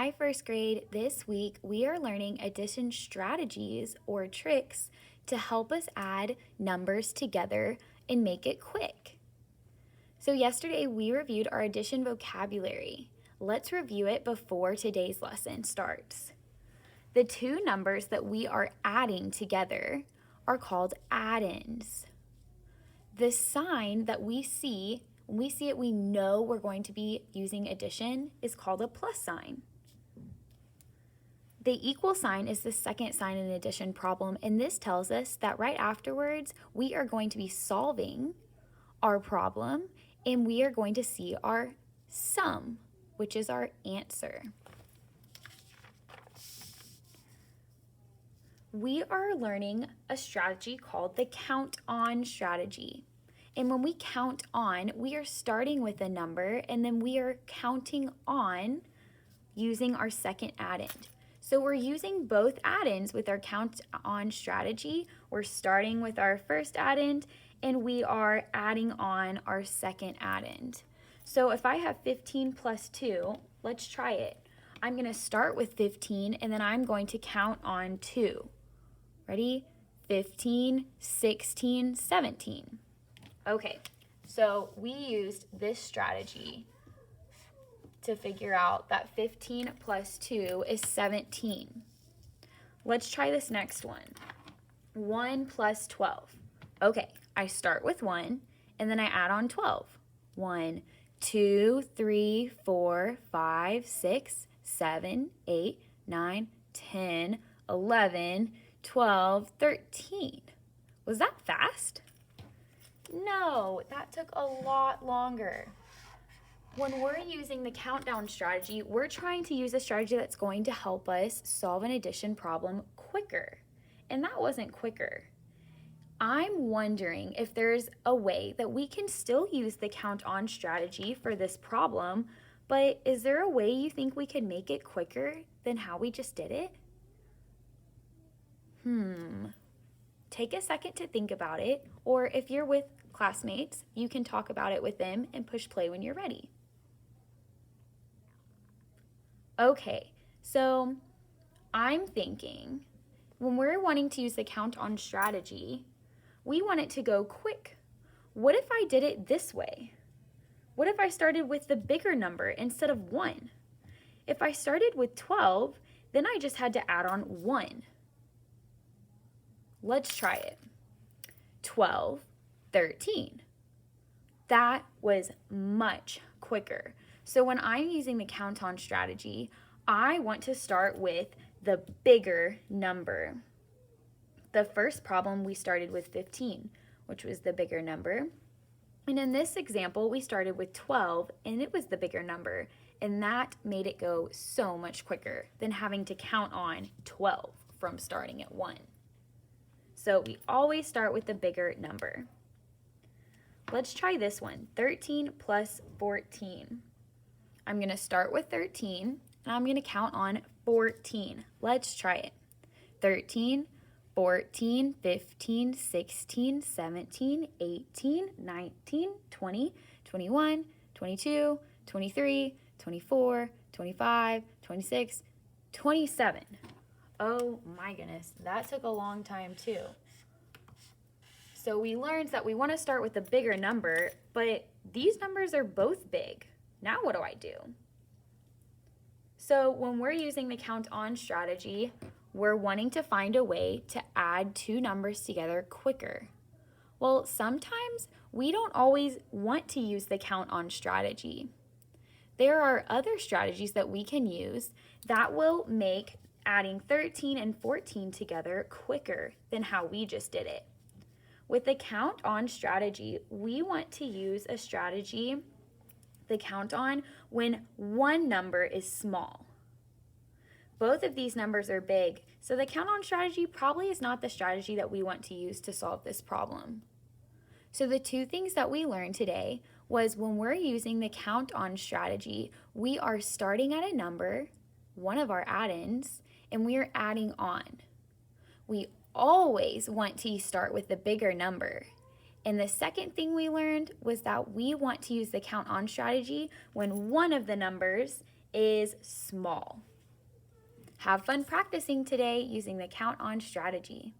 Hi, first grade. This week we are learning addition strategies or tricks to help us add numbers together and make it quick. So, yesterday we reviewed our addition vocabulary. Let's review it before today's lesson starts. The two numbers that we are adding together are called add-ins. The sign that we see, when we see it, we know we're going to be using addition, is called a plus sign. The equal sign is the second sign in an addition problem, and this tells us that right afterwards, we are going to be solving our problem, and we are going to see our sum, which is our answer. We are learning a strategy called the count on strategy. And when we count on, we are starting with a number, and then we are counting on using our second add-in. So we're using both add-ins with our count on strategy. We're starting with our first add-in and we are adding on our second add-in. So if I have 15 plus 2, let's try it. I'm going to start with 15 and then I'm going to count on 2. Ready? 15, 16, 17. Okay, so we used this strategy to figure out that 15 plus 2 is 17. Let's try this next one. 1 plus 12. Okay, I start with 1 and then I add on 12. 1, 2, 3, 4, 5, 6, 7, 8, 9, 10, 11, 12, 13. Was that fast? No, that took a lot longer. When we're using the countdown strategy, we're trying to use a strategy that's going to help us solve an addition problem quicker. And that wasn't quicker. I'm wondering if there's a way that we can still use the count on strategy for this problem, but is there a way you think we could make it quicker than how we just did it? Take a second to think about it, or if you're with classmates, you can talk about it with them and push play when you're ready. Okay, so I'm thinking when we're wanting to use the count on strategy, we want it to go quick. What if I did it this way? What if I started with the bigger number instead of 1? If I started with 12, then I just had to add on 1. Let's try it. 12, 13. That was much quicker. So when I'm using the count on strategy, I want to start with the bigger number. The first problem we started with 15, which was the bigger number. And in this example, we started with 12 and it was the bigger number. And that made it go so much quicker than having to count on 12 from starting at 1. So we always start with the bigger number. Let's try this one, 13 plus 14. I'm going to start with 13, and I'm going to count on 14. Let's try it. 13, 14, 15, 16, 17, 18, 19, 20, 21, 22, 23, 24, 25, 26, 27. Oh my goodness, that took a long time too. So we learned that we want to start with a bigger number, but these numbers are both big. Now what do I do? So when we're using the count on strategy, we're wanting to find a way to add two numbers together quicker. Well, sometimes we don't always want to use the count on strategy. There are other strategies that we can use that will make adding 13 and 14 together quicker than how we just did it. With the count on strategy, we want to use a strategy, the count on, when one number is small. Both of these numbers are big, so the count on strategy probably is not the strategy that we want to use to solve this problem. So the two things that we learned today was when we're using the count on strategy, we are starting at a number, one of our add-ins, and we are adding on. We always want to start with the bigger number. And the second thing we learned was that we want to use the count on strategy when one of the numbers is small. Have fun practicing today using the count on strategy.